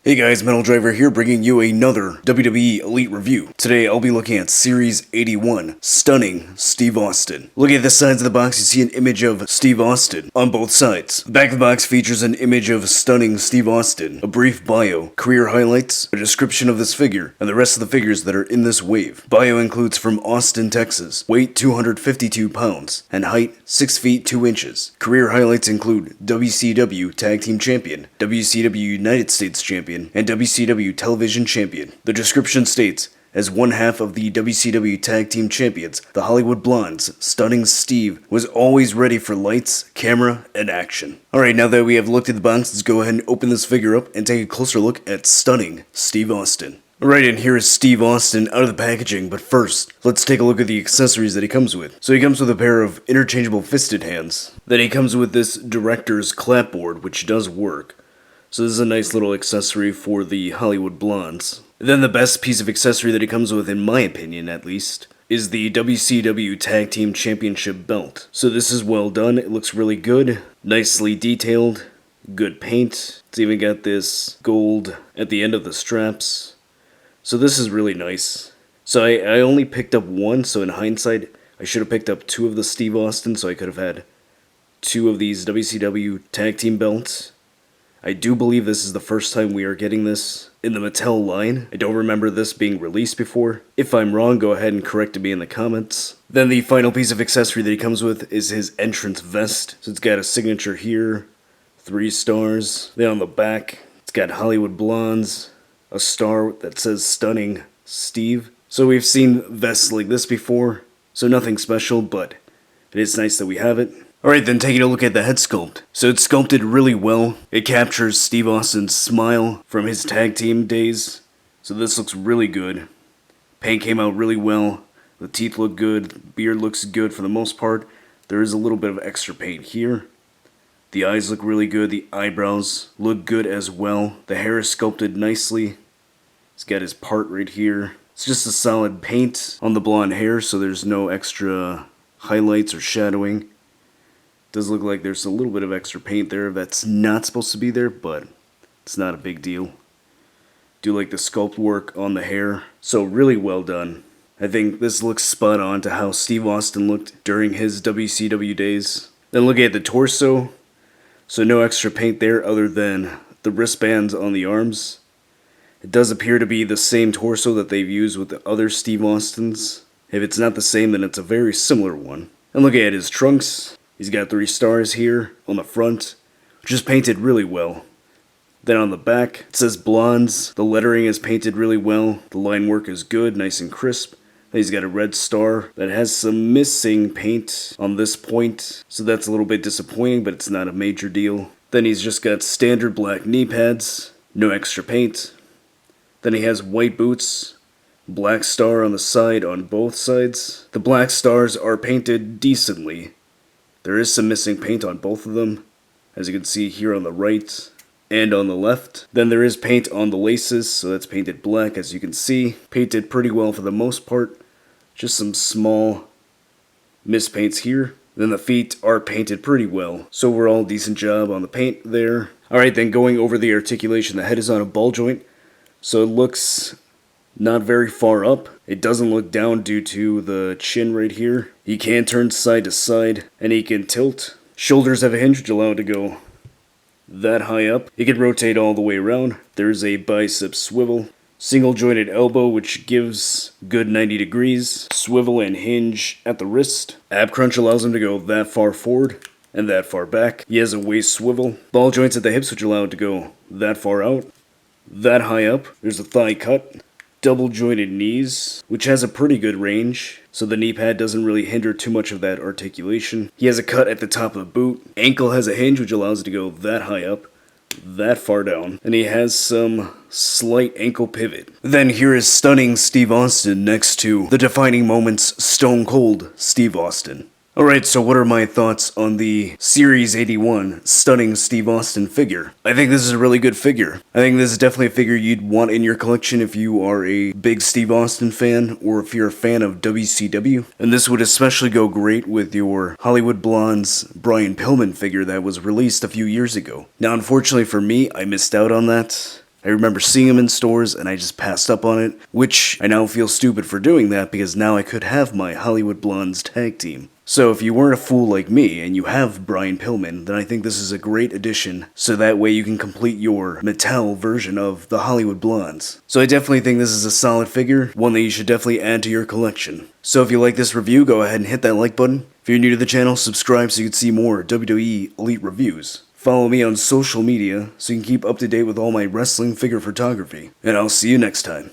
Hey guys, Metal Driver here bringing you another WWE Elite review. Today I'll be looking at Series 81, Stunning Steve Austin. Looking at the sides of the box, you see an image of Steve Austin on both sides. The back of the box features an image of Stunning Steve Austin, a brief bio, career highlights, a description of this figure, and the rest of the figures that are in this wave. Bio includes from Austin, Texas, weight 252 pounds, and height 6 feet 2 inches. Career highlights include WCW Tag Team Champion, WCW United States Champion, and WCW Television Champion. The description states, as one half of the WCW Tag Team Champions, the Hollywood Blondes, Stunning Steve was always ready for lights, camera, and action. Alright, now that we have looked at the box, let's go ahead and open this figure up and take a closer look at Stunning Steve Austin. Alright, and here is Steve Austin out of the packaging, but first, let's take a look at the accessories that he comes with. So he comes with a pair of interchangeable fisted hands. Then he comes with this director's clapboard, which does work. So this is a nice little accessory for the Hollywood Blondes. Then the best piece of accessory that it comes with, in my opinion at least, is the WCW Tag Team Championship belt. So this is well done, it looks really good, nicely detailed, good paint. It's even got this gold at the end of the straps. So this is really nice. So I only picked up one, so in hindsight, I should have picked up two of the Steve Austin, so I could have had two of these WCW Tag Team belts. I do believe this is the first time we are getting this in the Mattel line. I don't remember this being released before. If I'm wrong, go ahead and correct me in the comments. Then the final piece of accessory that he comes with is his entrance vest. So it's got a signature here, 3 stars. Then on the back, it's got Hollywood Blondes, a star that says Stunning Steve. So we've seen vests like this before, so nothing special, but it is nice that we have it. Alright, then taking a look at the head sculpt. So it's sculpted really well. It captures Steve Austin's smile from his tag team days. So this looks really good. Paint came out really well. The teeth look good. The beard looks good for the most part. There is a little bit of extra paint here. The eyes look really good. The eyebrows look good as well. The hair is sculpted nicely. He's got his part right here. It's just a solid paint on the blonde hair, so there's no extra highlights or shadowing. Does look like there's a little bit of extra paint there that's not supposed to be there, but it's not a big deal. Do like the sculpt work on the hair, so really well done. I think this looks spot on to how Steve Austin looked during his WCW days. Then looking at the torso, so no extra paint there other than the wristbands on the arms. It does appear to be the same torso that they've used with the other Steve Austins. If it's not the same, then it's a very similar one. And looking at his trunks, he's got 3 stars here on the front, which is painted really well. Then on the back, it says Blondes. The lettering is painted really well. The line work is good, nice and crisp. Then he's got a red star that has some missing paint on this point, so that's a little bit disappointing, but it's not a major deal. Then he's just got standard black knee pads, no extra paint. Then he has white boots. Black star on the side on both sides. The black stars are painted decently. There is some missing paint on both of them, as you can see here on the right and on the left. Then there is paint on the laces, so that's painted black as you can see. Painted pretty well for the most part. Just some small mispaints here. Then the feet are painted pretty well. So overall, decent job on the paint there. Alright, then going over the articulation, the head is on a ball joint, so it looks not very far up. It doesn't look down due to the chin right here. He can turn side to side, and he can tilt. Shoulders have a hinge which allow it to go that high up. He can rotate all the way around. There's a bicep swivel. Single jointed elbow which gives good 90 degrees. Swivel and hinge at the wrist. Ab crunch allows him to go that far forward and that far back. He has a waist swivel. Ball joints at the hips which allow it to go that far out, that high up. There's a thigh cut. Double jointed knees, which has a pretty good range, so the knee pad doesn't really hinder too much of that articulation. He has a cut at the top of the boot. Ankle has a hinge which allows it to go that high up, that far down, and he has some slight ankle pivot. Then here is Stunning Steve Austin next to the Defining Moments Stone Cold Steve Austin. Alright, so what are my thoughts on the Series 81 Stunning Steve Austin figure? I think this is a really good figure. I think this is definitely a figure you'd want in your collection if you are a big Steve Austin fan, or if you're a fan of WCW. And this would especially go great with your Hollywood Blondes Brian Pillman figure that was released a few years ago. Now, unfortunately for me, I missed out on that. I remember seeing them in stores and I just passed up on it, which I now feel stupid for doing that because now I could have my Hollywood Blondes tag team. So if you weren't a fool like me and you have Brian Pillman, then I think this is a great addition, so that way you can complete your Mattel version of the Hollywood Blondes. So I definitely think this is a solid figure, one that you should definitely add to your collection. So if you like this review, go ahead and hit that like button. If you're new to the channel, subscribe so you can see more WWE Elite reviews. Follow me on social media so you can keep up to date with all my wrestling figure photography. And I'll see you next time.